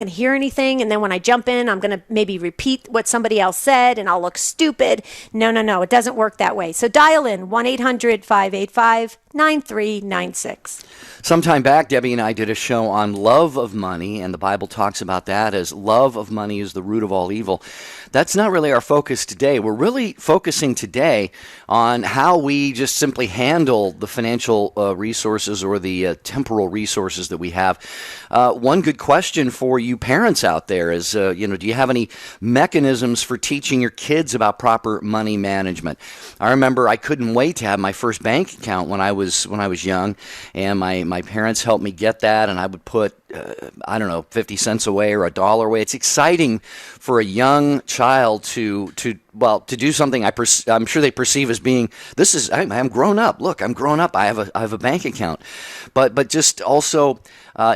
going to hear anything, and then when I jump in, I'm going to maybe repeat what somebody else said, and I'll look stupid. No, it doesn't work that way. So dial in 1-800-585-9396. Sometime back, Debbie and I did a show on love of money, and the Bible talks about that as love of money is the root of all evil. That's not really our focus today. We're really focusing today on how we just simply handle the financial resources or the temporal resources that we have. One good question for you parents out there is, do you have any mechanisms for teaching your kids about proper money management? I remember I couldn't wait to have my first bank account when I was young, and my parents helped me get that, and I would put 50 cents away or $1 away. It's exciting for a young child to do something I'm sure they perceive as being, I'm grown up. Look, I'm grown up. I have a bank account. But just also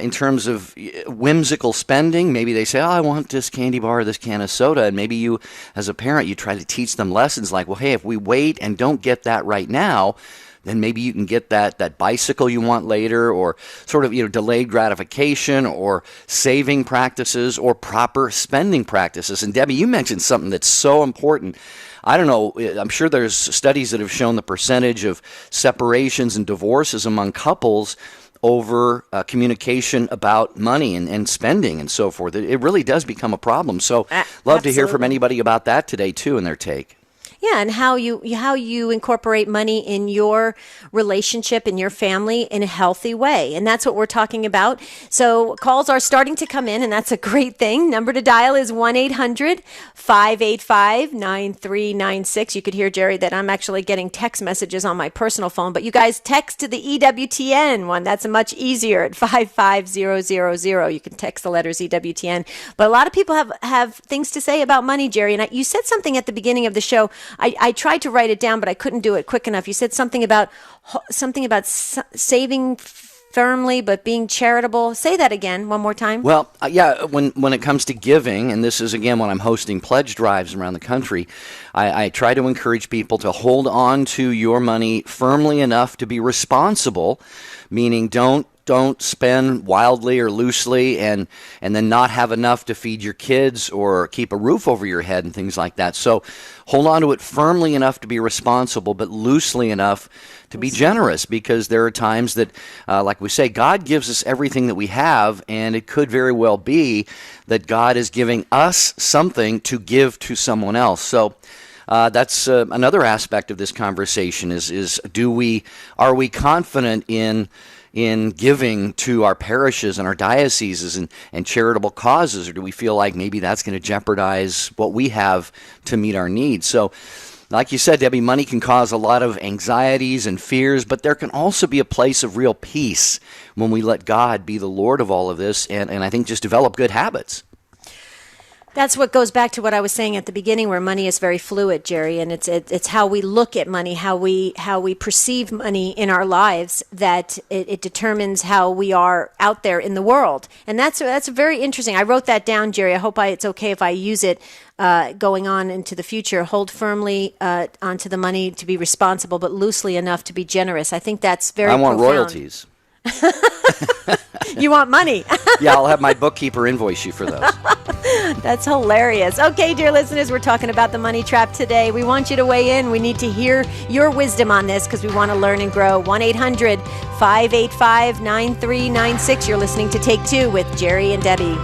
in terms of whimsical spending, maybe they say, I want this candy bar or this can of soda. And maybe you, as a parent, you try to teach them lessons like, well, hey, if we wait and don't get that right now, then maybe you can get that bicycle you want later, or sort of delayed gratification, or saving practices, or proper spending practices. And Debbie, you mentioned something that's so important. I don't know, I'm sure there's studies that have shown the percentage of separations and divorces among couples over communication about money and spending and so forth. It really does become a problem. So love to hear from anybody about that today too, in their take. Yeah, and how you incorporate money in your relationship, in your family, in a healthy way. And that's what we're talking about. So calls are starting to come in, and that's a great thing. Number to dial is 1-800-585-9396. You could hear, Jerry, that I'm actually getting text messages on my personal phone, but you guys text to the EWTN one. That's much easier at 55000. You can text the letters EWTN. But a lot of people have things to say about money, Jerry. And you said something at the beginning of the show. I tried to write it down, but I couldn't do it quick enough. You said something about saving firmly, but being charitable. Say that again one more time. Well, when it comes to giving, and this is, again, when I'm hosting pledge drives around the country, I try to encourage people to hold on to your money firmly enough to be responsible, meaning don't spend wildly or loosely and then not have enough to feed your kids or keep a roof over your head and things like that. So hold on to it firmly enough to be responsible, but loosely enough to be generous, because there are times that, like we say, God gives us everything that we have, and it could very well be that God is giving us something to give to someone else. So that's another aspect of this conversation is are we confident in giving to our parishes and our dioceses and charitable causes, or do we feel like maybe that's going to jeopardize what we have to meet our needs? So, like you said, Debbie, money can cause a lot of anxieties and fears, but there can also be a place of real peace when we let God be the Lord of all of this, and I think just develop good habits. That's what goes back to what I was saying at the beginning, where money is very fluid, Jerry, and it's how we look at money, how we perceive money in our lives, that it determines how we are out there in the world. And that's very interesting. I wrote that down, Jerry. I hope it's okay if I use it going on into the future. Hold firmly onto the money to be responsible, but loosely enough to be generous. I think that's very profound. I want royalties. You want money? Yeah, I'll have my bookkeeper invoice you for those. That's hilarious. Okay, dear listeners, we're talking about the money trap today. We want you to weigh in. We need to hear your wisdom on this because we want to learn and grow. 1-800-585-9396. You're listening to Take Two with Jerry and Debbie.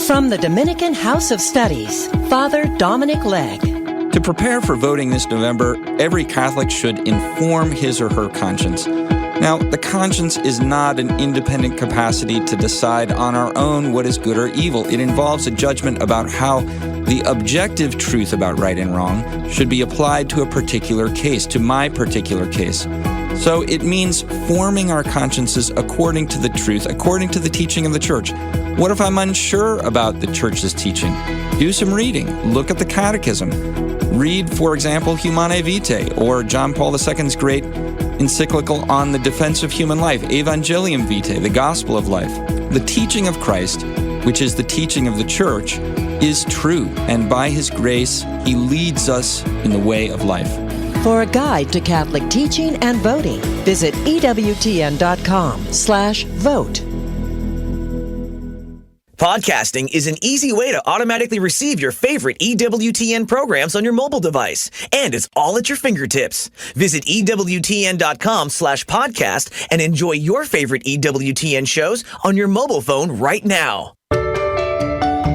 From the Dominican House of Studies, Father Dominic Legg. To prepare for voting this November, every Catholic should inform his or her conscience. Now, the conscience is not an independent capacity to decide on our own what is good or evil. It involves a judgment about how the objective truth about right and wrong should be applied to a particular case, to my particular case. So it means forming our consciences according to the truth, according to the teaching of the Church. What if I'm unsure about the Church's teaching? Do some reading. Look at the Catechism. Read, for example, Humanae Vitae, or John Paul II's great encyclical on the defense of human life, Evangelium Vitae, the Gospel of Life. The teaching of Christ, which is the teaching of the Church, is true, and by His grace, He leads us in the way of life. For a guide to Catholic teaching and voting, visit EWTN.com/vote. Podcasting is an easy way to automatically receive your favorite EWTN programs on your mobile device. And it's all at your fingertips. Visit EWTN.com/podcast and enjoy your favorite EWTN shows on your mobile phone right now.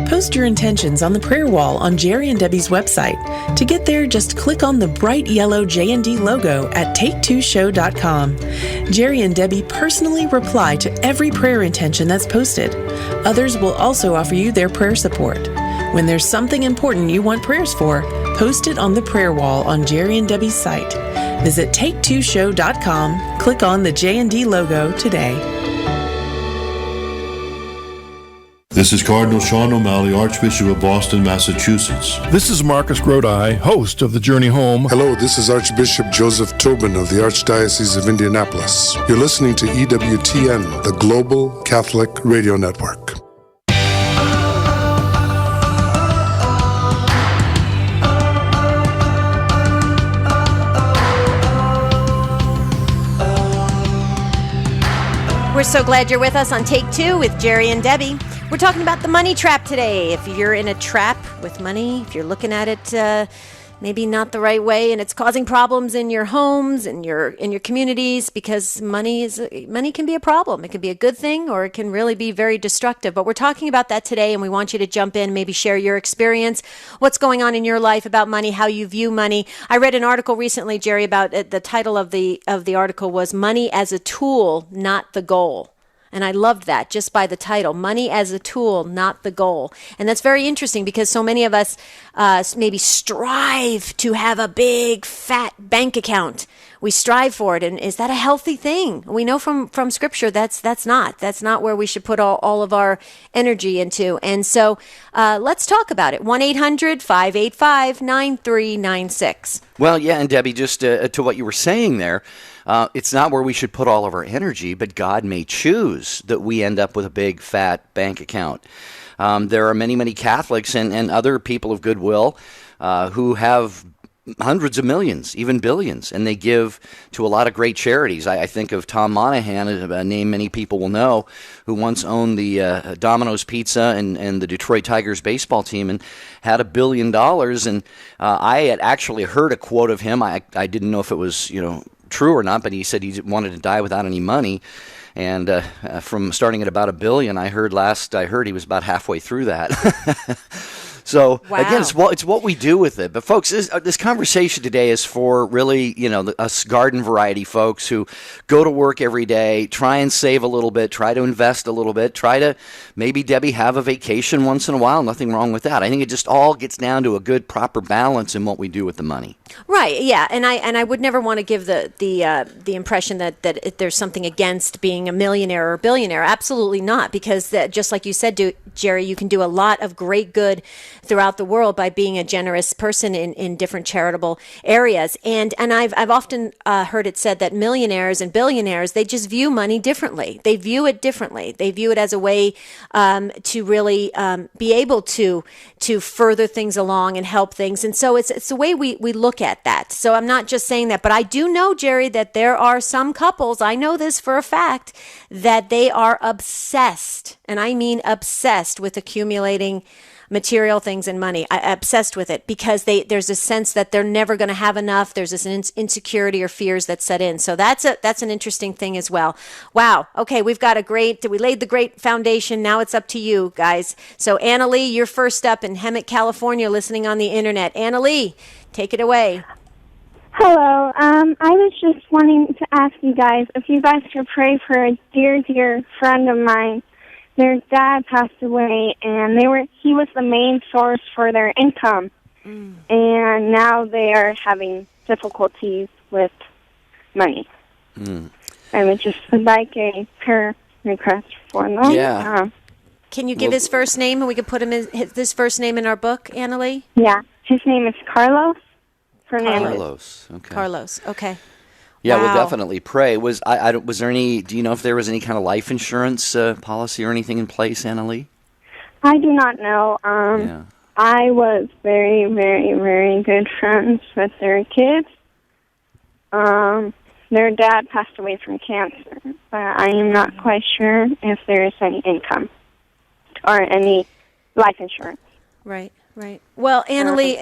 Post your intentions on the prayer wall on Jerry and Debbie's website. To get there, just click on the bright yellow J&D logo at take2show.com. Jerry and Debbie personally reply to every prayer intention that's posted. Others will also offer you their prayer support. When there's something important you want prayers for, post it on the prayer wall on Jerry and Debbie's site. Visit take2show.com, click on the J&D logo today. This is Cardinal Sean O'Malley, Archbishop of Boston, Massachusetts. This is Marcus Grodi, host of The Journey Home. Hello, this is Archbishop Joseph Tobin of the Archdiocese of Indianapolis. You're listening to EWTN, the Global Catholic Radio Network. We're so glad you're with us on Take Two with Jerry and Debbie. We're talking about the money trap today. If you're in a trap with money, if you're looking at it maybe not the right way and it's causing problems in your homes and in your communities, because money can be a problem. It can be a good thing or it can really be very destructive. But we're talking about that today, and we want you to jump in, maybe share your experience, what's going on in your life about money, how you view money. I read an article recently, Jerry, about the title of the article was "Money as a Tool, Not the Goal." And I loved that just by the title, Money as a Tool, Not the Goal. And that's very interesting because so many of us maybe strive to have a big, fat bank account. We strive for it. And is that a healthy thing? We know from Scripture that's not where we should put all of our energy into. And so let's talk about it. 1-800-585-9396. Well, yeah, and Debbie, just to what you were saying there, it's not where we should put all of our energy, but God may choose that we end up with a big, fat bank account. There are many, many Catholics and other people of goodwill who have hundreds of millions, even billions, and they give to a lot of great charities. I think of Tom Monahan, a name many people will know, who once owned the Domino's Pizza and the Detroit Tigers baseball team and had $1 billion. And I had actually heard a quote of him. I didn't know if it was, true or not, but he said he wanted to die without any money. And from starting at about $1 billion, I heard he was about halfway through that. So, wow. Again, it's what we do with it. But, folks, this conversation today is for really, us garden variety folks who go to work every day, try and save a little bit, try to invest a little bit, try to maybe, Debbie, have a vacation once in a while. Nothing wrong with that. I think it just all gets down to a good, proper balance in what we do with the money. Right. Yeah. And I would never want to give the impression that there's something against being a millionaire or billionaire. Absolutely not. Because just like you said, Jerry, you can do a lot of great good throughout the world by being a generous person in different charitable areas. And I've often heard it said that millionaires and billionaires, they just view money differently. They view it differently. They view it as a way to really be able to further things along and help things. And so it's the way we look at that. So I'm not just saying that, but I do know, Jerry, that there are some couples, I know this for a fact, that they are obsessed, and I mean obsessed with accumulating material things and money. Obsessed with it because there's a sense that they're never going to have enough. There's this insecurity or fears that set in. So that's an interesting thing as well. Wow. Okay, we laid the great foundation. Now it's up to you guys. So Anna Lee, you're first up in Hemet, California, listening on the internet. Anna Lee, take it away. Hello. I was just wanting to ask you guys if you guys could pray for a dear, dear friend of mine. Their dad passed away, and he was the main source for their income. And now they are having difficulties with money. I would just like a prayer request for them. Yeah. Can you give his first name, and we can put his first name in our book, Anna Lee? Yeah. His name is Carlos Fernandez. Carlos. Okay. Carlos. Okay. Yeah, Wow. we'll definitely pray. Was there any? Do you know if there was any kind of life insurance policy or anything in place, Anna Lee? I do not know. Yeah. I was very, very, very good friends with their kids, Their dad passed away from cancer, but I am not quite sure if there is any income or any life insurance. Right. Right. Well, Annalee,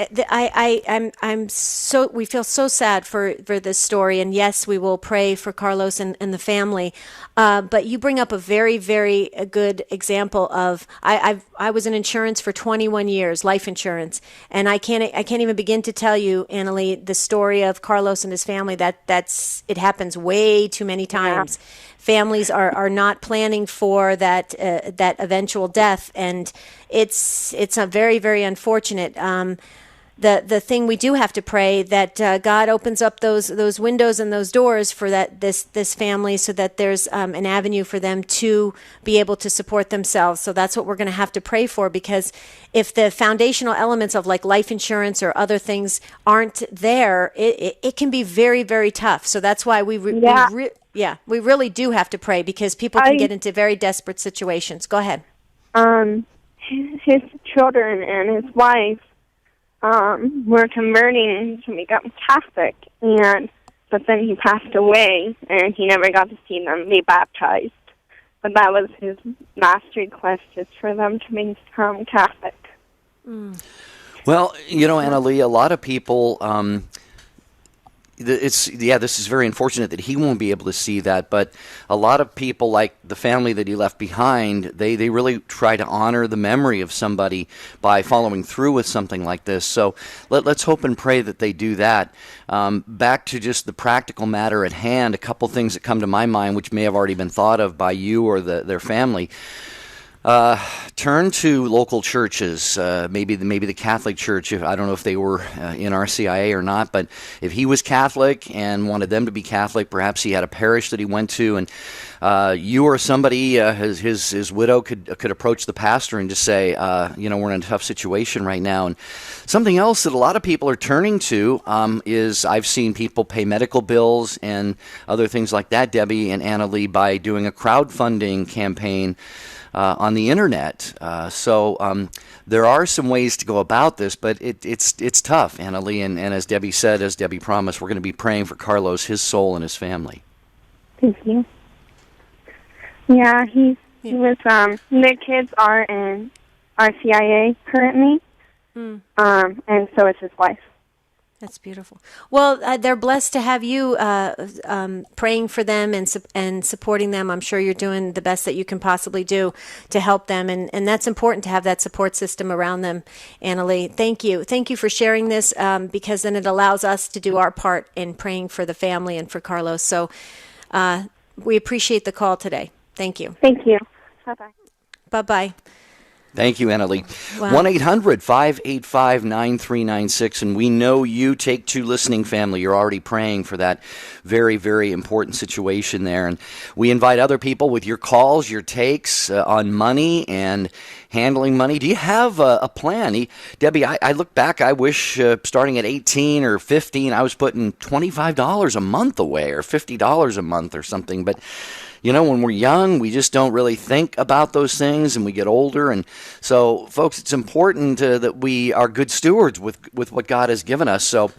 we feel so sad for this story, and yes, we will pray for Carlos and the family. But you bring up a very, very good example of I was in insurance for 21 years, life insurance, and I can't even begin to tell you, Annalee, the story of Carlos and his family. It happens way too many times. Yeah. Families are not planning for that eventual death, and it's a very, very unfortunate. The thing we do have to pray that God opens up those windows and those doors for this family, so that there's an avenue for them to be able to support themselves. So that's what we're going to have to pray for, because if the foundational elements of like life insurance or other things aren't there, it can be very, very tough. So that's why we really do have to pray, because people can get into very desperate situations. Go ahead. His children and his wife were converting to become Catholic, but then he passed away, and he never got to see them be baptized. But that was his last request, is for them to become Catholic. Mm. Well, Annalee, a lot of people... this is very unfortunate that he won't be able to see that, but a lot of people, like the family that he left behind, they really try to honor the memory of somebody by following through with something like this. So let's hope and pray that they do that. Back to just the practical matter at hand, a couple things that come to my mind, which may have already been thought of by you or their family. Turn to local churches, maybe the Catholic Church. I don't know if they were in RCIA or not, but if he was Catholic and wanted them to be Catholic, perhaps he had a parish that he went to, and you or somebody, his widow, could approach the pastor and just say, we're in a tough situation right now. And something else that a lot of people are turning to is I've seen people pay medical bills and other things like that, Debbie and Annalee, by doing a crowdfunding campaign on the internet. So there are some ways to go about this, but it's tough, Annalee. And as Debbie said, as Debbie promised, we're going to be praying for Carlos, his soul, and his family. Thank you. Yeah, he was, their kids are in RCIA currently, and so is his wife. That's beautiful. Well, they're blessed to have you praying for them and supporting them. I'm sure you're doing the best that you can possibly do to help them, and that's important to have that support system around them, Annalee. Thank you. Thank you for sharing this, because then it allows us to do our part in praying for the family and for Carlos. So we appreciate the call today. Thank you. Thank you. Bye-bye. Bye-bye. Thank you, Annalee. Wow. 1-800-585-9396. And we know you, Take Two listening family, you're already praying for that very, very important situation there. And we invite other people with your calls, your takes on money and handling money. Do you have a plan? Debbie, I look back, I wish starting at 18 or 15, I was putting $25 a month away or $50 a month or something. But when we're young, we just don't really think about those things, and we get older. And so, folks, it's important that we are good stewards with what God has given us. So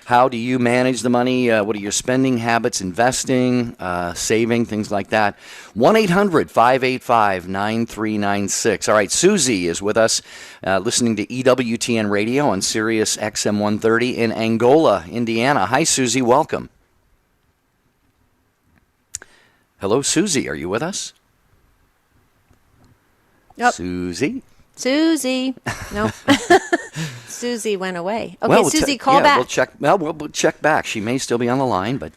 how do you manage the money? What are your spending habits, investing, saving, things like that? 1-800-585-9396. All right, Susie is with us, listening to EWTN Radio on Sirius XM 130 in Angola, Indiana. Hi, Susie. Welcome. Hello, Susie. Are you with us? Yep. Susie? No. Susie went away. Okay, well, Susie, call back. We'll check back. She may still be on the line, but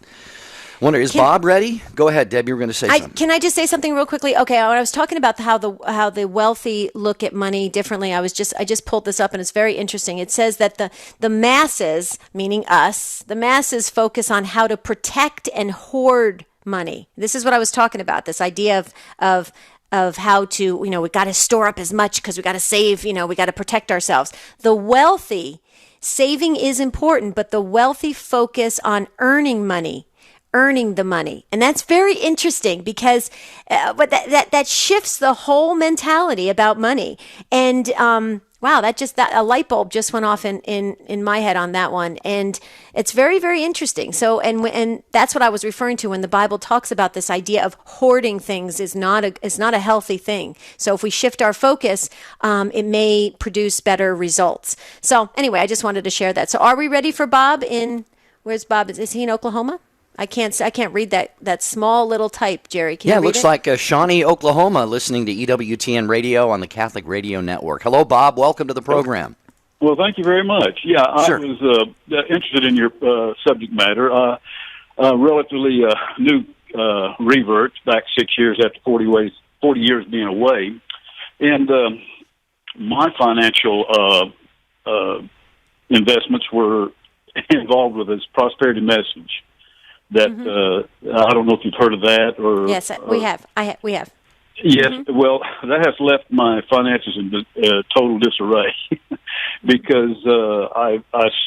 is Bob ready? Go ahead, Deb. You were going to say something. Can I just say something real quickly? Okay, when I was talking about how the wealthy look at money differently, I just pulled this up, and it's very interesting. It says that the masses, meaning us, the masses focus on how to protect and hoard money. This is what I was talking about, this idea of how to, we got to store up as much because we got to save, we got to protect ourselves. The wealthy, saving is important, but the wealthy focus on earning money earning the money. And that's very interesting because but that shifts the whole mentality about money. And wow, that a light bulb just went off in my head on that one. And it's very, very interesting. So, and that's what I was referring to when the Bible talks about this idea of hoarding things is not a healthy thing. So if we shift our focus, it may produce better results. So anyway, I just wanted to share that. So are we ready for Bob where's Bob? Is he in Oklahoma? I can't read that small little type, Jerry. Can you read it looks like Shawnee, Oklahoma, listening to EWTN Radio on the Catholic Radio Network. Hello, Bob. Welcome to the program. Well, thank you very much. Yeah, Sure. I was interested in your subject matter. Relatively new revert, back 6 years after 40 years being away. And my financial investments were involved with this prosperity message. That I don't know if you've heard of that or yes, we have. We have. Yes, well, that has left my finances in total disarray because I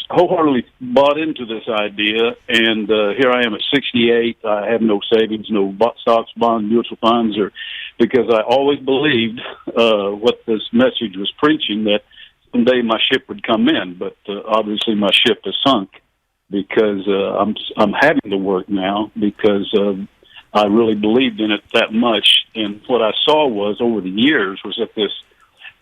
wholeheartedly bought into this idea, and here I am at 68. I have no savings, no stocks, bonds, mutual funds, because I always believed what this message was preaching, that someday my ship would come in, but obviously my ship has sunk. Because I'm having to work now because I really believed in it that much, and what I saw was over the years was that this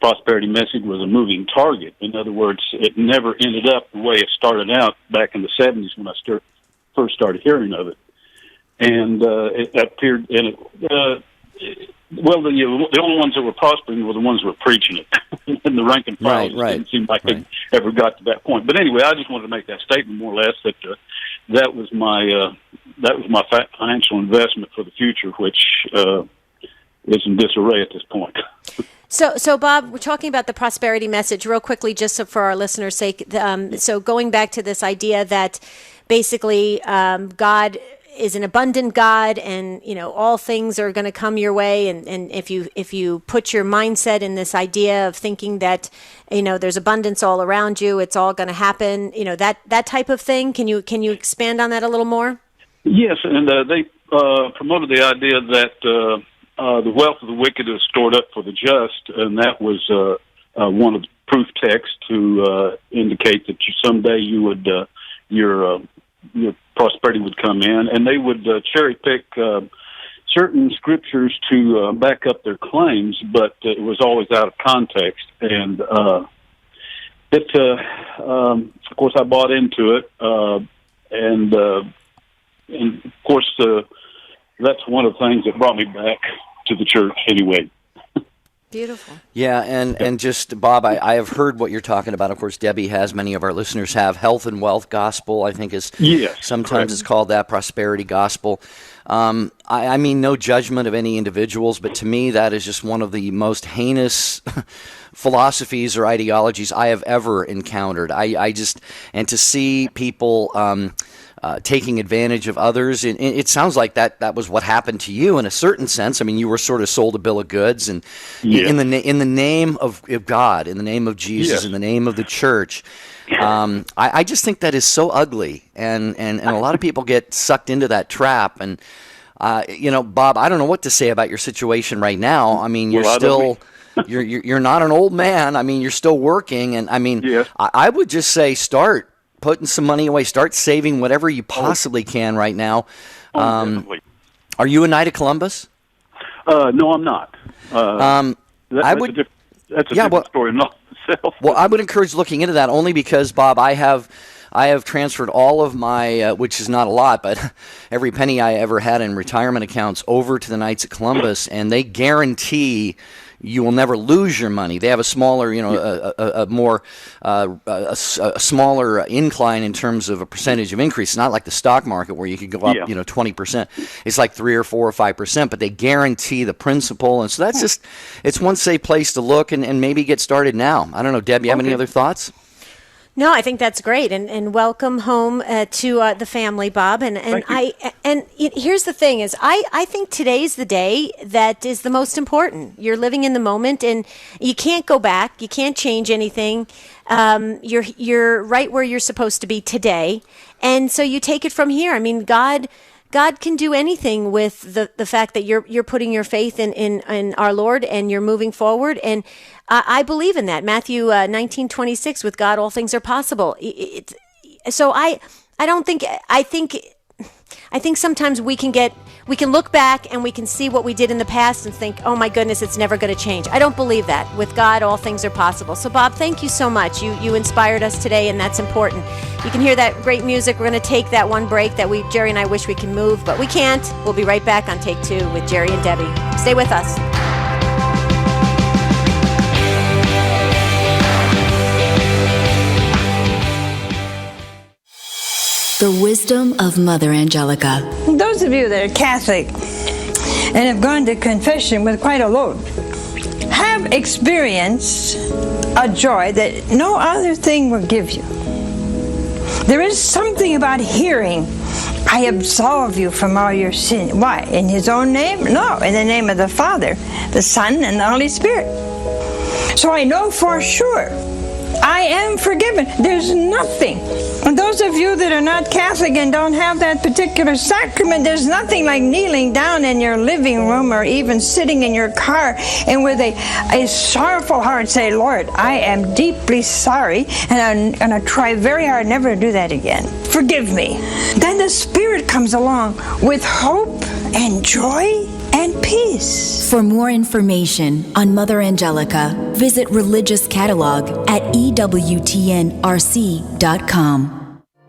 prosperity message was a moving target. In other words, it never ended up the way it started out back in the 70s when I first started hearing of it, and it appeared in it. Well, the only ones that were prospering were the ones that were preaching it, and the rank and file didn't seem like they ever got to that point. But anyway, I just wanted to make that statement more or less that that was my financial investment for the future, which is in disarray at this point. So Bob, we're talking about the prosperity message real quickly, just so for our listeners' sake. So going back to this idea that basically God is an abundant God, and all things are going to come your way, and if you put your mindset in this idea of thinking that there's abundance all around you, it's all going to happen, that type of thing. Can you expand on that a little more? Yes, and they promoted the idea that the wealth of the wicked is stored up for the just, and that was one of the proof texts to indicate that someday you would your prosperity would come in, and they would cherry pick certain scriptures to back up their claims, but it was always out of context. And of course, I bought into it, and of course, that's one of the things that brought me back to the church. Anyway. Beautiful. Yeah, and just, Bob, I have heard what you're talking about. Of course, Debbie has, many of our listeners have. Health and wealth gospel, I think, is sometimes it's called that, prosperity gospel. I mean, no judgment of any individuals, but to me, that is just one of the most heinous philosophies or ideologies I have ever encountered. And to see people taking advantage of others. And it sounds like that was what happened to you in a certain sense. I mean, you were sort of sold a bill of goods, and in the name of God, in the name of Jesus, in the name of the church. I just think that is so ugly, and a lot of people get sucked into that trap. And Bob, I don't know what to say about your situation right now. I mean, you're not an old man. I mean, you're still working, and I mean, I would just say start putting some money away, start saving whatever you possibly can right now. Definitely. Are you a Knight of Columbus? No, I'm not. That's a different story in itself. Well, I would encourage looking into that only because, Bob, I have transferred all of my, which is not a lot, but every penny I ever had in retirement accounts over to the Knights of Columbus, and they guarantee you will never lose your money. They have a smaller, a smaller incline in terms of a percentage of increase. It's not like the stock market where you could go up, 20%. It's like 3 or 4 or 5%, but they guarantee the principal. And so that's just, it's one safe place to look and maybe get started now. I don't know, Deb, you have any other thoughts? No, I think that's great, and welcome home to the family, Bob. And here's the thing: is I think today's the day that is the most important. You're living in the moment, and you can't go back. You can't change anything. You're right where you're supposed to be today, and so you take it from here. I mean, God God can do anything with the fact that you're putting your faith in our Lord and you're moving forward. And I believe in that. Matthew 19:26, with God all things are possible. So I think sometimes we can look back and we can see what we did in the past and think, oh my goodness, it's never going to change. I don't believe that. With God, all things are possible. So Bob, thank you so much. You inspired us today, and that's important. You can hear that great music. We're going to take that one break that Jerry and I wish we can move, but we can't. We'll be right back on Take Two with Jerry and Debbie. Stay with us. The wisdom of Mother Angelica. Those of you that are Catholic and have gone to confession with quite a load have experienced a joy that no other thing will give you. There is something about hearing, I absolve you from all your sin. Why? In His own name? No, in the name of the Father, the Son, and the Holy Spirit. So I know for sure I am forgiven. There's nothing. And those of you that are not Catholic and don't have that particular sacrament, there's nothing like kneeling down in your living room or even sitting in your car and with a sorrowful heart say, Lord, I am deeply sorry and I'm going to try very hard never to do that again. Forgive me. Then the Spirit comes along with hope and joy and peace. For more information on Mother Angelica, visit Religious Catalog at EWTNRC.com.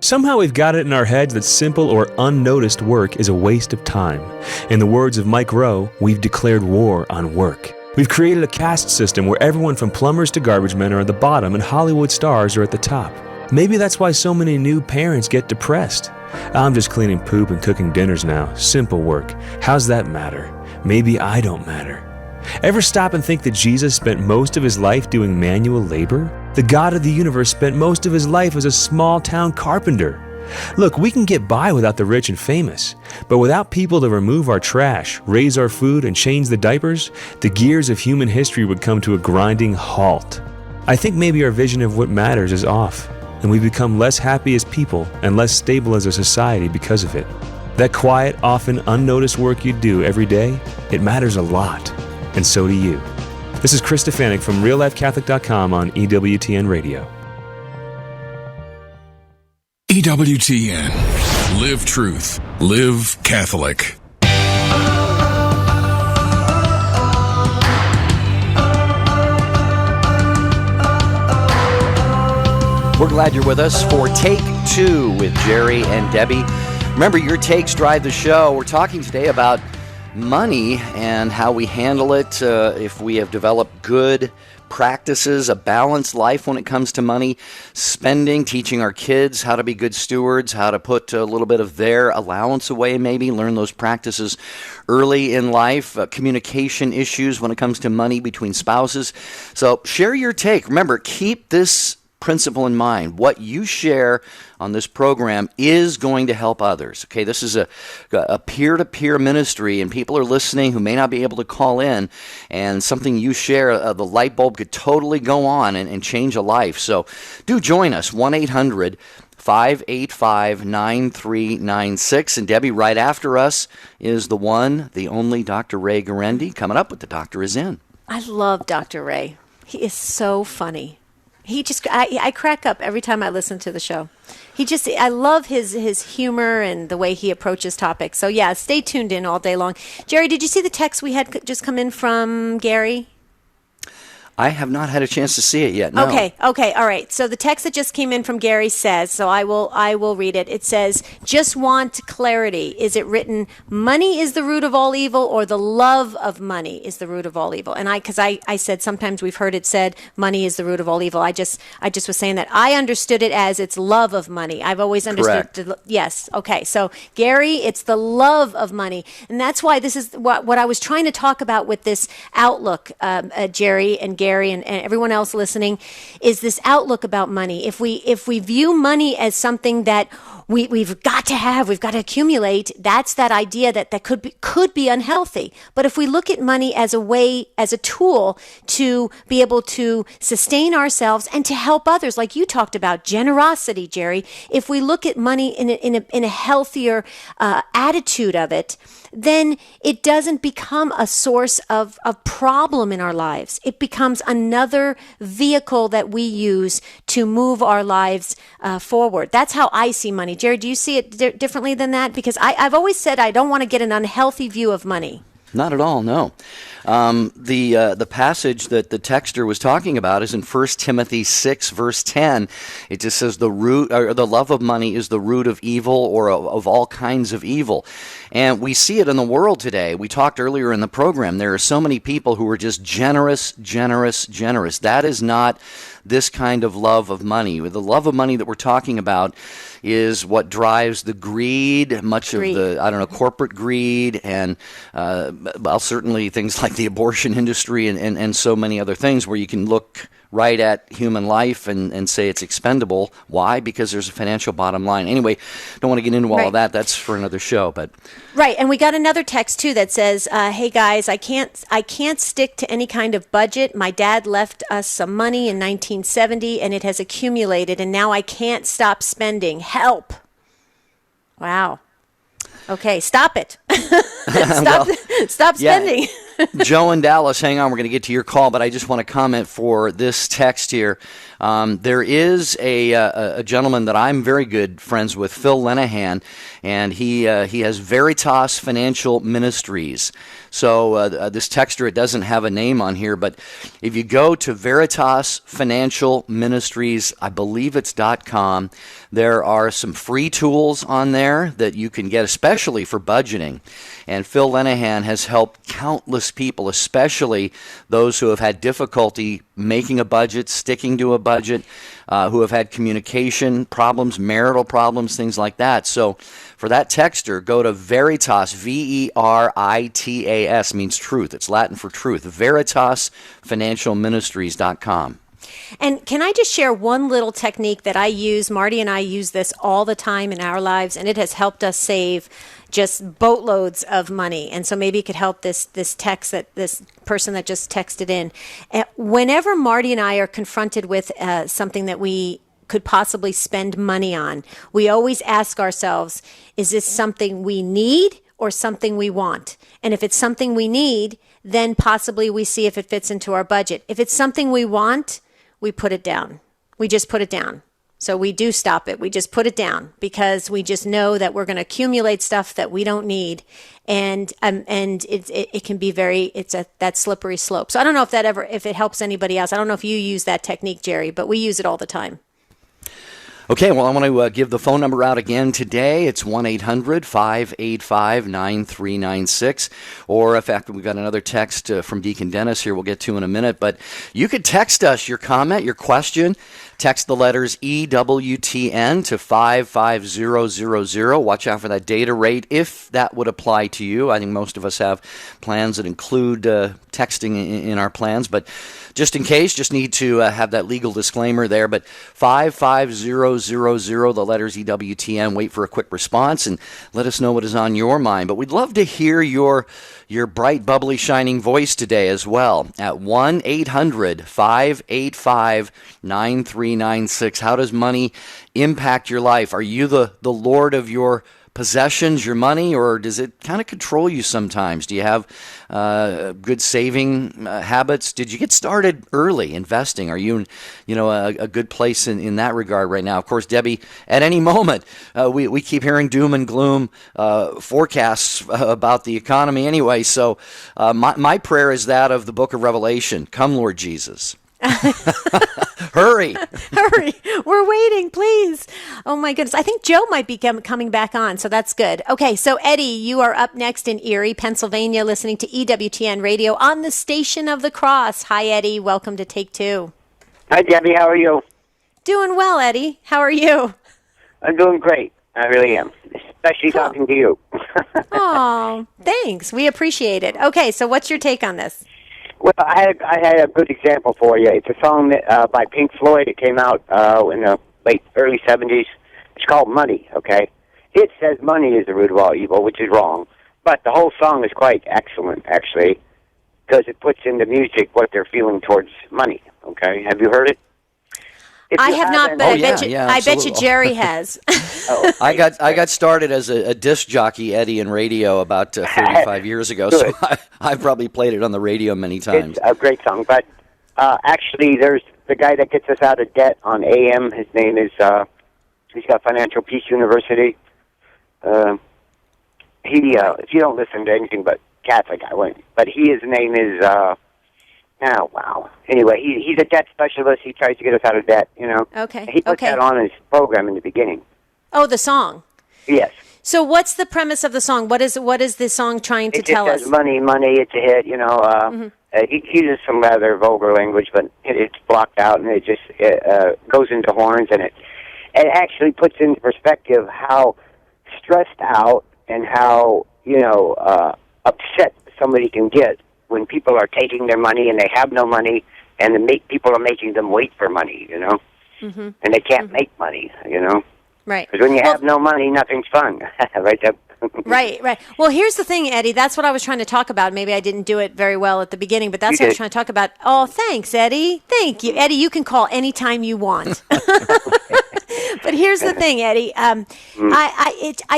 Somehow we've got it in our heads that simple or unnoticed work is a waste of time. In the words of Mike Rowe, we've declared war on work. We've created a caste system where everyone from plumbers to garbage men are at the bottom and Hollywood stars are at the top. Maybe that's why so many new parents get depressed. I'm just cleaning poop and cooking dinners now. Simple work. How's that matter? Maybe I don't matter. Ever stop and think that Jesus spent most of his life doing manual labor? The God of the universe spent most of his life as a small-town carpenter. Look, we can get by without the rich and famous, but without people to remove our trash, raise our food, and change the diapers, the gears of human history would come to a grinding halt. I think maybe our vision of what matters is off, and we become less happy as people and less stable as a society because of it. That quiet, often unnoticed work you do every day, it matters a lot, and so do you. This is Chris Stefanik from RealLifeCatholic.com on EWTN Radio. EWTN. Live truth. Live Catholic. We're glad you're with us for Take Two with Jerry and Debbie. Remember, your takes drive the show. We're talking today about money and how we handle it, if we have developed good practices, a balanced life when it comes to money, spending, teaching our kids how to be good stewards, how to put a little bit of their allowance away, maybe learn those practices early in life, communication issues when it comes to money between spouses. So share your take. Remember, keep this principle in mind. What you share on this program is going to help others. Okay, this is a peer-to-peer ministry, and people are listening who may not be able to call in, and something you share, the light bulb could totally go on and change a life. So do join us, 1-800-585-9396. And Debbie, right after us is the one, the only Dr. Ray Guarendi. Coming up with The Doctor Is In. I love Dr. Ray. He is so funny. I crack up every time I listen to the show. I love his humor and the way he approaches topics. So yeah, stay tuned in all day long. Jerry, did you see the text we had just come in from Gary? I have not had a chance to see it yet. No. Okay, all right. So the text that just came in from Gary says, so I will read it. It says, just want clarity. Is it written, money is the root of all evil, or the love of money is the root of all evil? And because I said sometimes we've heard it said, money is the root of all evil. I just was saying that I understood it as it's love of money. I've always understood. Yes. Okay. So Gary, it's the love of money, and that's why this is what I was trying to talk about with this outlook, Jerry and Gary. Jerry and everyone else listening, is this outlook about money. If we view money as something that we've got to have, we've got to accumulate, that's that idea that could be unhealthy. But if we look at money as a way, as a tool to be able to sustain ourselves and to help others, like you talked about, generosity, Jerry, if we look at money in a healthier attitude of it, then it doesn't become a source of problem in our lives. It becomes another vehicle that we use to move our lives forward. That's how I see money. Jerry, do you see it differently than that? Because I've always said I don't want to get an unhealthy view of money. Not at all, no. The passage that the texter was talking about is in 1 Timothy 6, verse 10. It just says the love of money is the root of evil, or of all kinds of evil. And we see it in the world today. We talked earlier in the program, there are so many people who are just generous. That is not this kind of love of money. The love of money that we're talking about is what drives the greed, of the, corporate greed, and certainly things like the abortion industry and so many other things where you can look right at human life and say it's expendable. Why? Because there's a financial bottom line. Anyway, don't want to get into all of that. That's for another show. But right, and we got another text too that says, "Hey guys, I can't stick to any kind of budget. My dad left us some money in 1970, and it has accumulated, and now I can't stop spending. Help!" Wow. Okay, stop it. Stop spending. Joe in Dallas, hang on, we're going to get to your call, but I just want to comment for this text here. There is a gentleman that I'm very good friends with, Phil Lenahan, and he has Veritas Financial Ministries. So this texter, it doesn't have a name on here, but if you go to Veritas Financial Ministries, I believe it's .com, there are some free tools on there that you can get, especially for budgeting. And Phil Lenahan has helped countless people, especially those who have had difficulty making a budget, sticking to a budget, who have had communication problems, marital problems, things like that. So for that texter, go to Veritas, Veritas, means truth. It's Latin for truth, veritasfinancialministries.com. And can I just share one little technique that I use? Marty and I use this all the time in our lives, and it has helped us save just boatloads of money. And so maybe it could help this person that just texted in. Whenever Marty and I are confronted with something that we could possibly spend money on, we always ask ourselves, is this something we need or something we want? And if it's something we need, then possibly we see if it fits into our budget. If it's something we want, we put it down. We just put it down. So we do stop it. We just put it down because we just know that we're going to accumulate stuff that we don't need, and it can be that slippery slope. So I don't know if it helps anybody else. I don't know if you use that technique, Jerry, but we use it all the time. Okay, well, I want to give the phone number out again today. It's 1-800-585-9396. Or, in fact, we've got another text from Deacon Dennis here we'll get to in a minute. But you could text us your comment, your question. Text the letters EWTN to 55000. Watch out for that data rate if that would apply to you. I think most of us have plans that include texting in our plans. But just in case, just need to have that legal disclaimer there. But 55000, the letters EWTN. Wait for a quick response and let us know what is on your mind. But we'd love to hear your bright, bubbly, shining voice today as well at 1-800-585-9396. How does money impact your life? Are you the Lord of your possessions, your money, or does it kind of control you sometimes? Do you have good saving habits? Did you get started early investing? Are you in a good place in that regard right now? Of course, Debbie, at any moment, we keep hearing doom and gloom forecasts about the economy anyway. So my prayer is that of the book of Revelation. Come, Lord Jesus. Hurry. We're waiting, please. Oh my goodness. I think Joe might be coming back on, so that's good. Okay, so Eddie, you are up next in Erie, Pennsylvania, listening to EWTN Radio on the Station of the Cross. Hi, Eddie. Welcome to Take Two. Hi, Debbie. How are you? Doing well, Eddie. How are you? I'm doing great. I really am, especially talking to you. Oh, thanks. We appreciate it. Okay, so what's your take on this? Well, I had a good example for you. It's a song that, by Pink Floyd. It came out in the early 70s. It's called Money, okay? It says money is the root of all evil, which is wrong. But the whole song is quite excellent, actually, because it puts into music what they're feeling towards money, okay? Have you heard it? I have not, but I bet you Jerry has. I got started as a disc jockey, Eddie, in radio about 35 years ago, so I've probably played it on the radio many times. It's a great song, but actually there's the guy that gets us out of debt on AM. His name is, he's got Financial Peace University. If you don't listen to anything but Catholic, I wouldn't. But his name is, Anyway, he's a debt specialist. He tries to get us out of debt, you know. Okay. He puts that on his program in the beginning. Oh, the song. Yes. So what's the premise of the song? What is the song trying to tell us? It says money, it's a hit, you know. He uses some rather vulgar language, but it's blocked out, and it just goes into horns, and it actually puts into perspective how stressed out and how, upset somebody can get when people are taking their money and they have no money, and people are making them wait for money, you know, and they can't make money, you know. Right. Because when you have no money, nothing's fun, right? Right. Well, here's the thing, Eddie. That's what I was trying to talk about. Maybe I didn't do it very well at the beginning, but that's what I was trying to talk about. Oh, thanks, Eddie. Thank you. Eddie, you can call anytime you want. But here's the thing, Eddie. I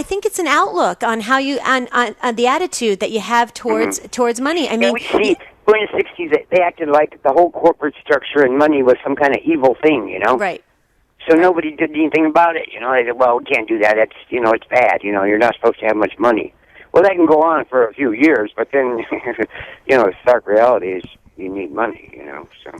think it's an outlook on how you on the attitude that you have towards money. I mean, we see in the 60s they acted like the whole corporate structure and money was some kind of evil thing, you know. Right. So nobody did anything about it, you know. They said, "Well, we can't do that. It's it's bad. You know, you're not supposed to have much money." Well, that can go on for a few years, but then the stark reality is you need money, you know. So.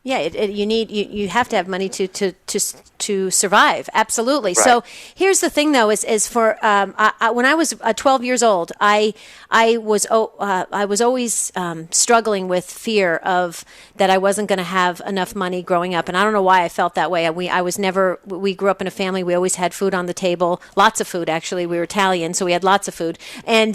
Yeah, you have to have money to survive. Absolutely. Right. So here's the thing, though, is for when I was 12 years old, I was always struggling with fear of that I wasn't going to have enough money growing up, and I don't know why I felt that way. We grew up in a family. We always had food on the table, lots of food. Actually, we were Italian, so we had lots of food. And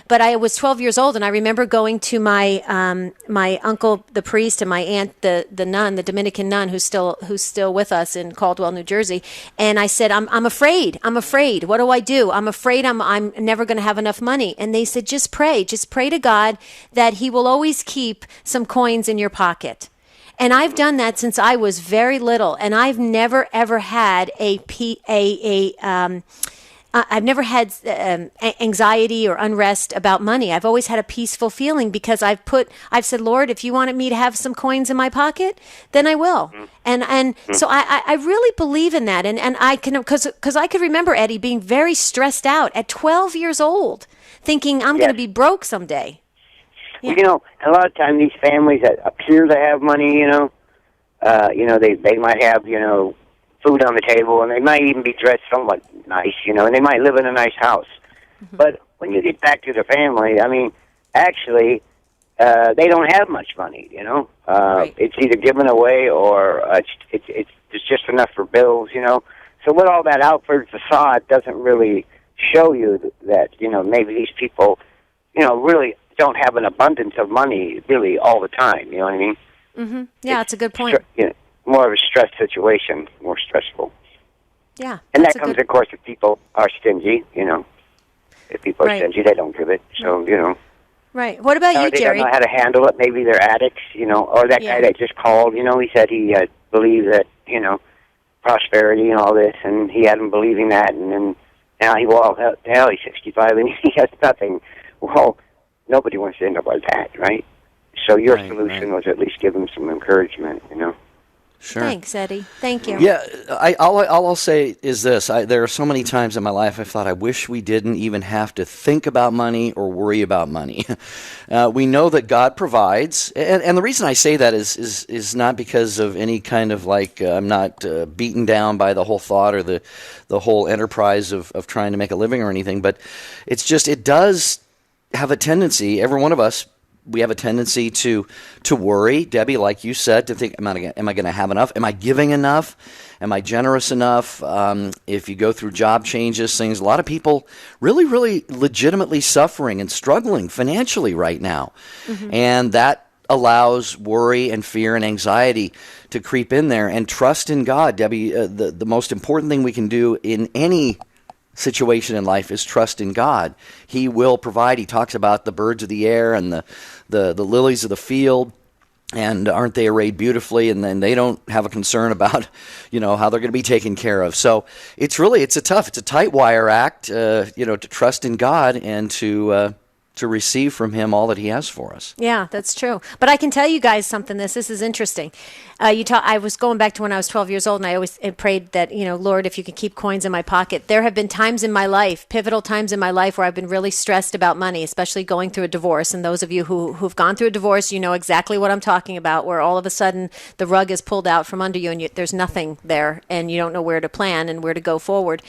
but I was 12 years old, and I remember going to my my uncle, the priest, and my aunt, the nun, the Dominican nun who's still with us in Caldwell, New Jersey, and I said, I'm afraid. What do I do? I'm afraid I'm never going to have enough money. And they said, just pray to God that He will always keep some coins in your pocket. And I've done that since I was very little, and I've never ever had I've never had anxiety or unrest about money. I've always had a peaceful feeling because I've said, Lord, if you wanted me to have some coins in my pocket, then I will. And so I really believe in that. And I can, because I could remember, Eddie, being very stressed out at 12 years old, thinking I'm going to be broke someday. Yeah. Well, a lot of times these families that appear to have money, they might have, food on the table, and they might even be dressed somewhat nice, and they might live in a nice house. But when you get back to the family, I mean, actually, they don't have much money, Right. It's either given away or it's just enough for bills, So with all that outward facade doesn't really show you that, maybe these people, really don't have an abundance of money really all the time, you know what I mean? Mm-hmm. Yeah, that's a good point. More of a stress situation, more stressful. Yeah. And that comes, of course, if people are stingy, If people are stingy, they don't give it. So, Right. What about you, they Jerry? They don't know how to handle it. Maybe they're addicts, or that guy that just called, he said he believed that, prosperity and all this, and he had him believing that, and then now he's 65 and he has nothing. Well, nobody wants to end up like that, right? So your solution was at least give him some encouragement, Sure. Thanks, Eddie. Thank you. Yeah, all I'll say is this. There are so many times in my life I thought I wish we didn't even have to think about money or worry about money. We know that God provides, and the reason I say that is not because of any kind of I'm not beaten down by the whole thought or the whole enterprise of trying to make a living or anything, but it's just it does have a tendency, every one of us, we have a tendency to worry, Debbie, like you said, to think, am I going to have enough? Am I giving enough? Am I generous enough? If you go through job changes, things, a lot of people really, really legitimately suffering and struggling financially right now. Mm-hmm. And that allows worry and fear and anxiety to creep in there. And trust in God, Debbie, the most important thing we can do in any situation in life is trust in God. He will provide. He talks about the birds of the air and the lilies of the field. And aren't they arrayed beautifully? And then they don't have a concern about, how they're going to be taken care of. So it's a tight wire act, to trust in God and to receive from Him all that He has for us. Yeah, that's true. But I can tell you guys something. This is interesting. I was going back to when I was 12 years old, and I always prayed that, Lord, if you could keep coins in my pocket. There have been times in my life, pivotal times in my life, where I've been really stressed about money, especially going through a divorce. And those of you who've gone through a divorce, you know exactly what I'm talking about, where all of a sudden the rug is pulled out from under you, and there's nothing there, and you don't know where to plan and where to go forward.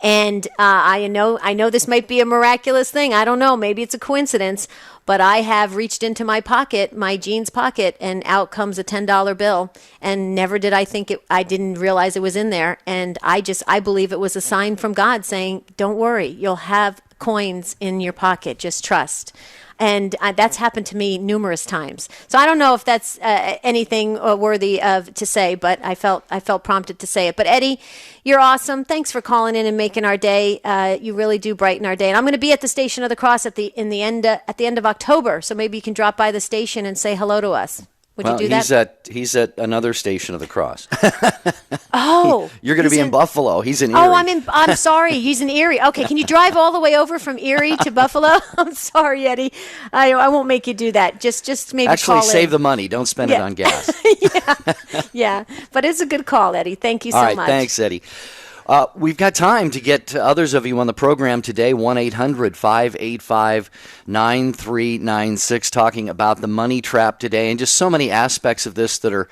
And I know this might be a miraculous thing. I don't know. Maybe it's a coincidence. But I have reached into my pocket, my jeans pocket, and out comes a $10 bill. And never did I didn't realize it was in there. And I believe it was a sign from God saying, don't worry, you'll have coins in your pocket. Just trust. And that's happened to me numerous times. So I don't know if that's anything worthy of to say, but I felt prompted to say it. But Eddie, you're awesome. Thanks for calling in and making our day. You really do brighten our day. And I'm going to be at the Station of the Cross at the end of October. So maybe you can drop by the station and say hello to us. Would you do that? He's at another Station of the Cross. Oh, you're going to be in Buffalo. He's in Erie. Oh, I'm sorry. He's in Erie. Okay, can you drive all the way over from Erie to Buffalo? I'm sorry, Eddie. I won't make you do that. Just maybe actually call save in. the money. Don't spend it on gas. Yeah. But it's a good call, Eddie. Thank you so much. All right, much. thanks, Eddie. We've got time to get to others of you on the program today, 1-800-585-9396, talking about the money trap today and just so many aspects of this that are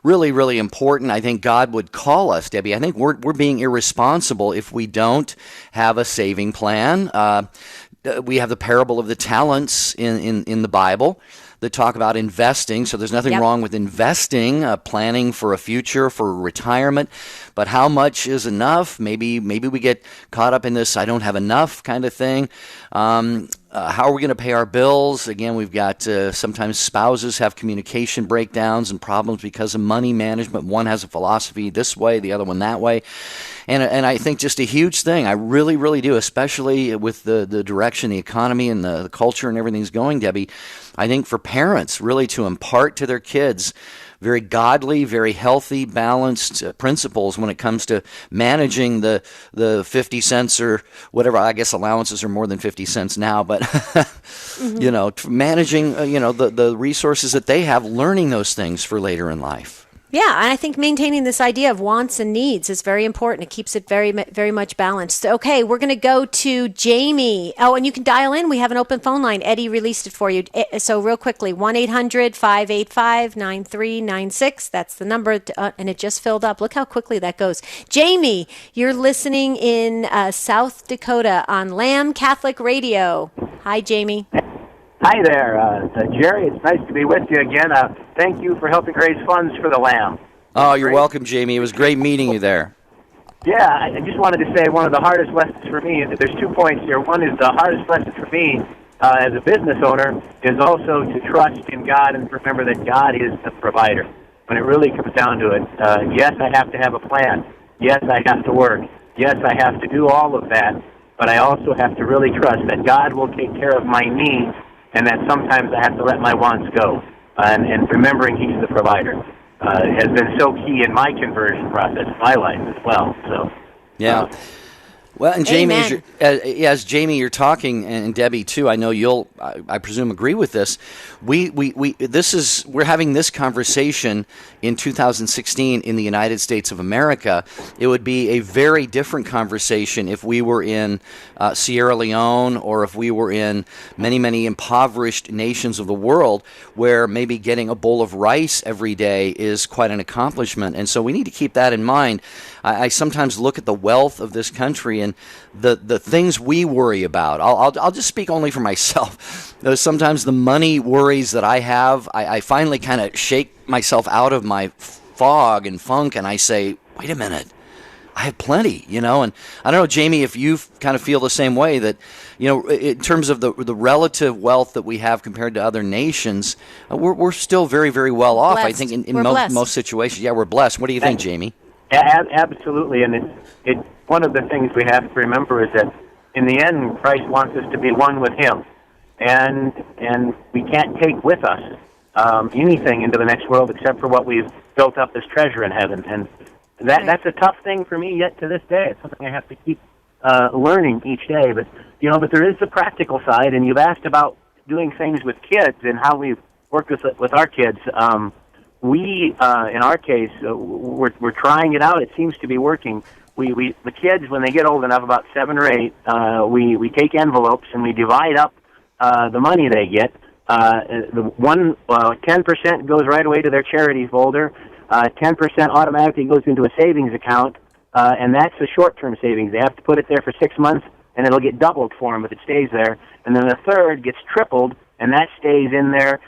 really, really important. I think God would call us, Debbie. I think we're being irresponsible if we don't have a saving plan. We have the parable of the talents in the Bible that talk about investing. So there's nothing wrong with investing, planning for a future, for retirement. But how much is enough? Maybe we get caught up in this I don't have enough kind of thing. How are we going to pay our bills? Again, we've got sometimes spouses have communication breakdowns and problems because of money management. One has a philosophy this way, the other one that way. And I think just a huge thing, I really, really do, especially with the direction the economy and the culture and everything's going, Debbie, I think for parents really to impart to their kids very godly, very healthy, balanced principles when it comes to managing the 50 cents or whatever. I guess allowances are more than 50 cents now, but managing the resources that they have, learning those things for later in life. Yeah, and I think maintaining this idea of wants and needs is very important. It keeps it very, very much balanced. So, okay, we're going to go to Jamie. Oh, and you can dial in. We have an open phone line. Eddie released it for you. So real quickly, 1-800-585-9396. That's the number, and it just filled up. Look how quickly that goes. Jamie, you're listening in South Dakota on Lamb Catholic Radio. Hi, Jamie. Hi there, Jerry. It's nice to be with you again. Thank you for helping raise funds for the Lamb. Oh, you're welcome, Jamie. It was great meeting you there. Yeah, I just wanted to say one of the hardest lessons for me, there's 2 points here. One is the hardest lesson for me as a business owner is also to trust in God and remember that God is the provider. When it really comes down to it, yes, I have to have a plan. Yes, I have to work. Yes, I have to do all of that. But I also have to really trust that God will take care of my needs and that sometimes I have to let my wants go. And remembering He's the provider has been so key in my conversion process in my life as well. So, yeah. Well, and Jamie, as Jamie, you're talking, and Debbie too. I know you'll, I presume, agree with this. We're having this conversation in 2016 in the United States of America. It would be a very different conversation if we were in Sierra Leone or if we were in many, many impoverished nations of the world, where maybe getting a bowl of rice every day is quite an accomplishment. And so we need to keep that in mind. I sometimes look at the wealth of this country and the things we worry about. I'll just speak only for myself. Sometimes the money worries that I have, I finally kind of shake myself out of my fog and funk, and I say, wait a minute. I have plenty, and I don't know, Jamie, if you kind of feel the same way that, in terms of the relative wealth that we have compared to other nations, we're still very, very well off. I think in most situations. Yeah, we're blessed. What do you think, Jamie? Absolutely, and it's one of the things we have to remember is that in the end, Christ wants us to be one with Him, and we can't take with us anything into the next world except for what we've built up as treasure in heaven, and that's a tough thing for me yet to this day. It's something I have to keep learning each day. But but there is the practical side, and you've asked about doing things with kids and how we work with our kids. We, in our case, we're trying it out. It seems to be working. The kids, when they get old enough, about 7 or 8, we take envelopes and we divide up the money they get. 10% goes right away to their charities folder. 10% automatically goes into a savings account, and that's a short-term savings. They have to put it there for 6 months, and it'll get doubled for them if it stays there. And then a third gets tripled, and that stays in there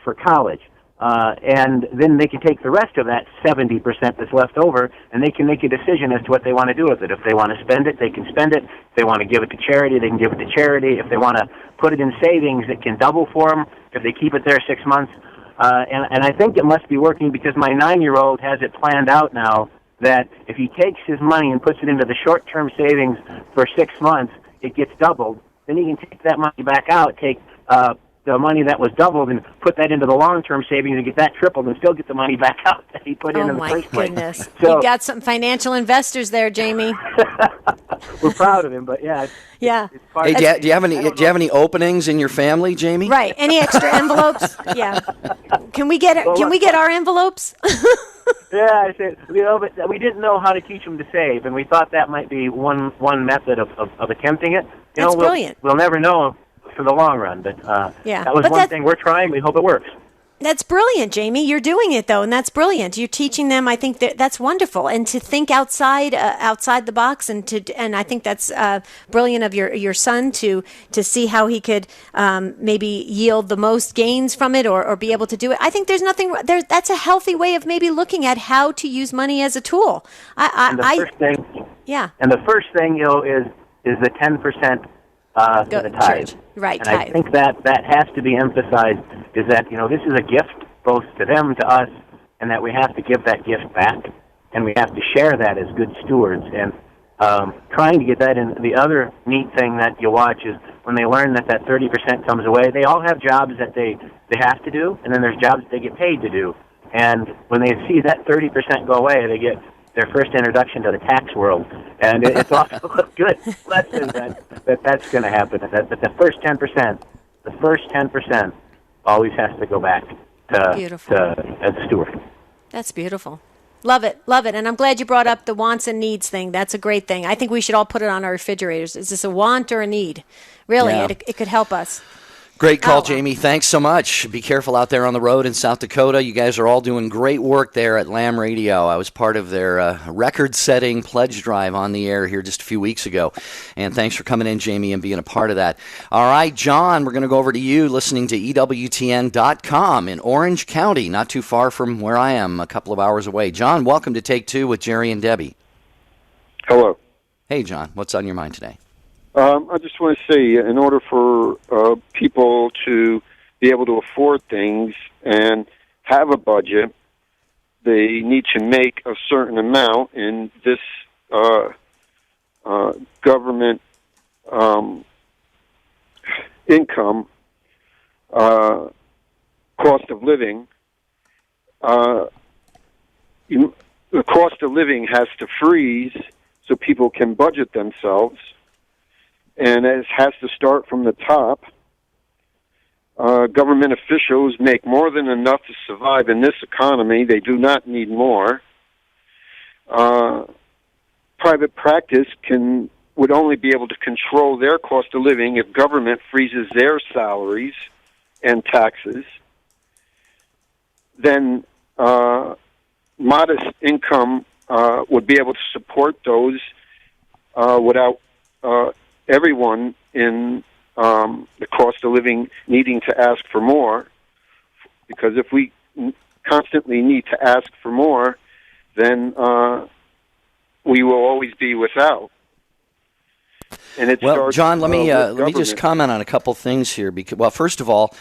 for college. And then they can take the rest of that 70% that's left over, and they can make a decision as to what they want to do with it. If they want to spend it, they can spend it. If they want to give it to charity, they can give it to charity. If they want to put it in savings, it can double for them if they keep it there 6 months. And I think it must be working because my 9-year-old has it planned out now that if he takes his money and puts it into the short-term savings for 6 months, it gets doubled. Then he can take that money back out, take the money that was doubled and put that into the long-term savings and get that tripled and still get the money back out that he put in the first place. Oh, my goodness. So, you got some financial investors there, Jamie. We're proud of him, but yeah. Yeah. Hey, do you have any openings in your family, Jamie? Right. Any extra envelopes? Yeah. Can we get our envelopes? Yeah, I said, but we didn't know how to teach them to save, and we thought that might be one method of attempting it. That's brilliant. We'll never know for the long run, but that was one thing we're trying. We hope it works. That's brilliant, Jamie. You're doing it, though, and that's brilliant. You're teaching them. I think that's wonderful, and to think outside the box, and I think that's brilliant of your son to see how he could maybe yield the most gains from it, or be able to do it. I think there's nothing there. That's a healthy way of maybe looking at how to use money as a tool. And the first thing, is the 10%. To the tithe. Right, and tithe. I think that has to be emphasized, is that, this is a gift both to them, to us, and that we have to give that gift back, and we have to share that as good stewards. And trying to get that in. The other neat thing that you watch is when they learn that 30% comes away, they all have jobs that they have to do, and then there's jobs that they get paid to do. And when they see that 30% go away, they get their first introduction to the tax world, and it's also a good lesson that's going to happen. That the first 10% always has to go back to as a steward. That's beautiful. Love it, and I'm glad you brought up the wants and needs thing. That's a great thing. I think we should all put it on our refrigerators. Is this a want or a need? Really, it could help us. Great call, Jamie. Thanks so much. Be careful out there on the road in South Dakota. You guys are all doing great work there at Lamb Radio. I was part of their record-setting pledge drive on the air here just a few weeks ago. And thanks for coming in, Jamie, and being a part of that. All right, John, we're going to go over to you listening to EWTN.com in Orange County, not too far from where I am, a couple of hours away. John, welcome to Take Two with Jerry and Debbie. Hello. Hey, John. What's on your mind today? I just want to say, in order for people to be able to afford things and have a budget, they need to make a certain amount in this government income, cost of living. The cost of living has to freeze so people can budget themselves. And it has to start from the top. Government officials make more than enough to survive in this economy. They do not need more. Private practice would only be able to control their cost of living if government freezes their salaries and taxes. Then modest income would be able to support those without everyone in the cost of living needing to ask for more, because if we constantly need to ask for more, then we will always be without. And it Well, starts, John, let me with just government. comment on a couple things here. Because, well, first of all,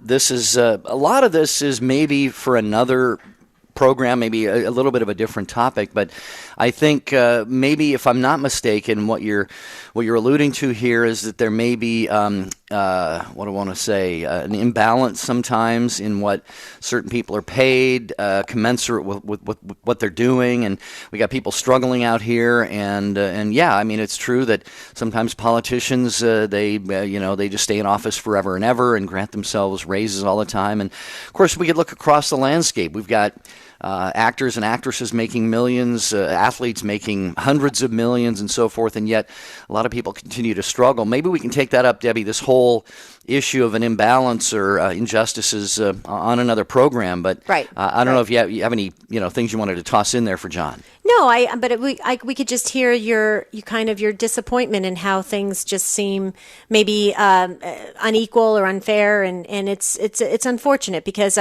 this is a lot of this is maybe for another program, maybe a little bit of a different topic, but I think maybe, if I'm not mistaken, what you're alluding to here is that there may be what do I want to say, an imbalance sometimes in what certain people are paid, commensurate with what they're doing, and we got people struggling out here, and yeah, I mean, it's true that sometimes politicians they just stay in office forever and ever and grant themselves raises all the time, and of course we could look across the landscape. We've got actors and actresses making millions, athletes making hundreds of millions, and so forth, and yet a lot of people continue to struggle. Maybe we can take that up, Debbie, this whole issue of an imbalance or injustices on another program. But right. I don't know if you have any things you wanted to toss in there for John. No, we could just hear your disappointment in how things just seem maybe unequal or unfair, and it's unfortunate because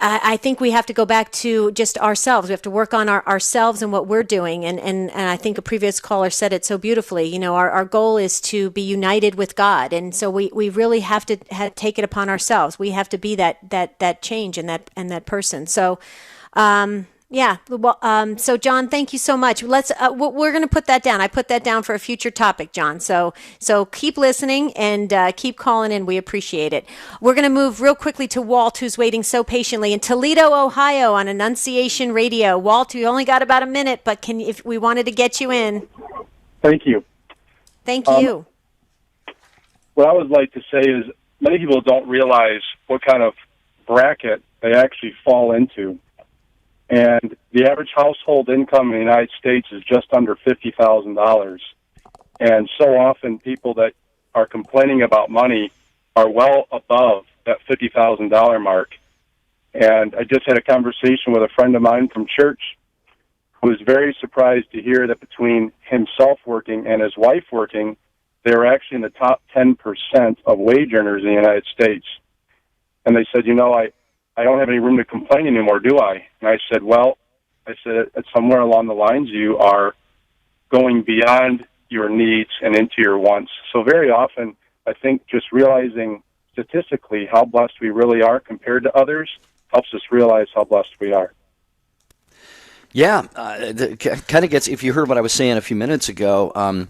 I think we have to go back to just ourselves. We have to work on ourselves and what we're doing. And I think a previous caller said it so beautifully. You know, our goal is to be united with God. And so we really have to take it upon ourselves. We have to be that change and that person. So, yeah. Well, so John, thank you so much. Let's, we're going to put that down. I put that down for a future topic, John. So keep listening and keep calling in. We appreciate it. We're going to move real quickly to Walt, who's waiting so patiently in Toledo, Ohio on Annunciation Radio. Walt, you only got about a minute, but if we wanted to get you in. Thank you. Thank you. What I would like to say is many people don't realize what kind of bracket they actually fall into. And the average household income in the United States is just under $50,000. And so often people that are complaining about money are well above that $50,000 mark. And I just had a conversation with a friend of mine from church who was very surprised to hear that between himself working and his wife working, they were actually in the top 10% of wage earners in the United States. And they said, I don't have any room to complain anymore, do I? And I said, somewhere along the lines, you are going beyond your needs and into your wants. So very often, I think just realizing statistically how blessed we really are compared to others helps us realize how blessed we are. Yeah, kind of gets, if you heard what I was saying a few minutes ago,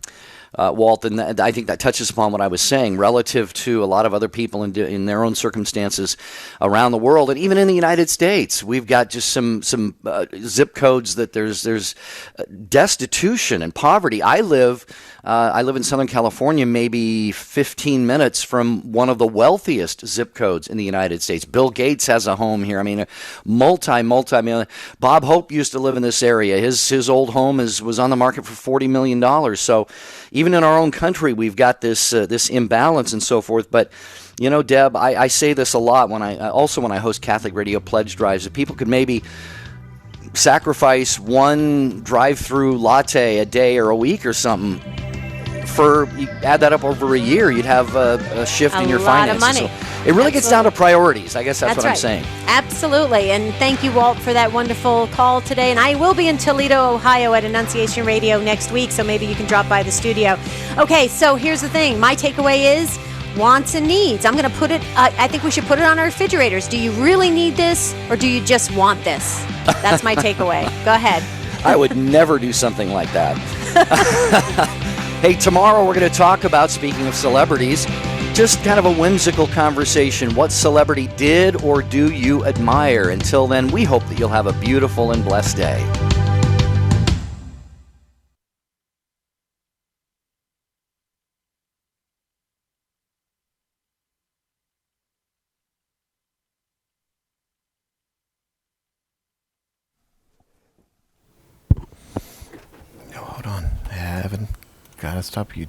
Walt, and I think that touches upon what I was saying relative to a lot of other people in their own circumstances around the world, and even in the United States. We've got just some zip codes that there's destitution and poverty. I live in Southern California, maybe 15 minutes from one of the wealthiest zip codes in the United States. Bill Gates has a home here. I mean, multi-million. Bob Hope used to live in this area. His old home was on the market for $40 million. So even in our own country, we've got this imbalance and so forth. But, Deb, I say this a lot when I host Catholic Radio Pledge Drives, that people could maybe sacrifice one drive-through latte a day or a week or something. You add that up over a year, you'd have a shift in your finances. A lot of money. So it really gets down to priorities. I guess that's what right. I'm saying. Absolutely. And thank you, Walt, for that wonderful call today. And I will be in Toledo, Ohio at Annunciation Radio next week, so maybe you can drop by the studio. Okay, so here's the thing. My takeaway is wants and needs. I'm going to put it, I think we should put it on our refrigerators. Do you really need this, or do you just want this? That's my takeaway. Go ahead. I would never do something like that. Hey, tomorrow we're going to talk about, speaking of celebrities, just kind of a whimsical conversation. What celebrity did or do you admire? Until then, we hope that you'll have a beautiful and blessed day. No, hold on. I haven't got to stop you.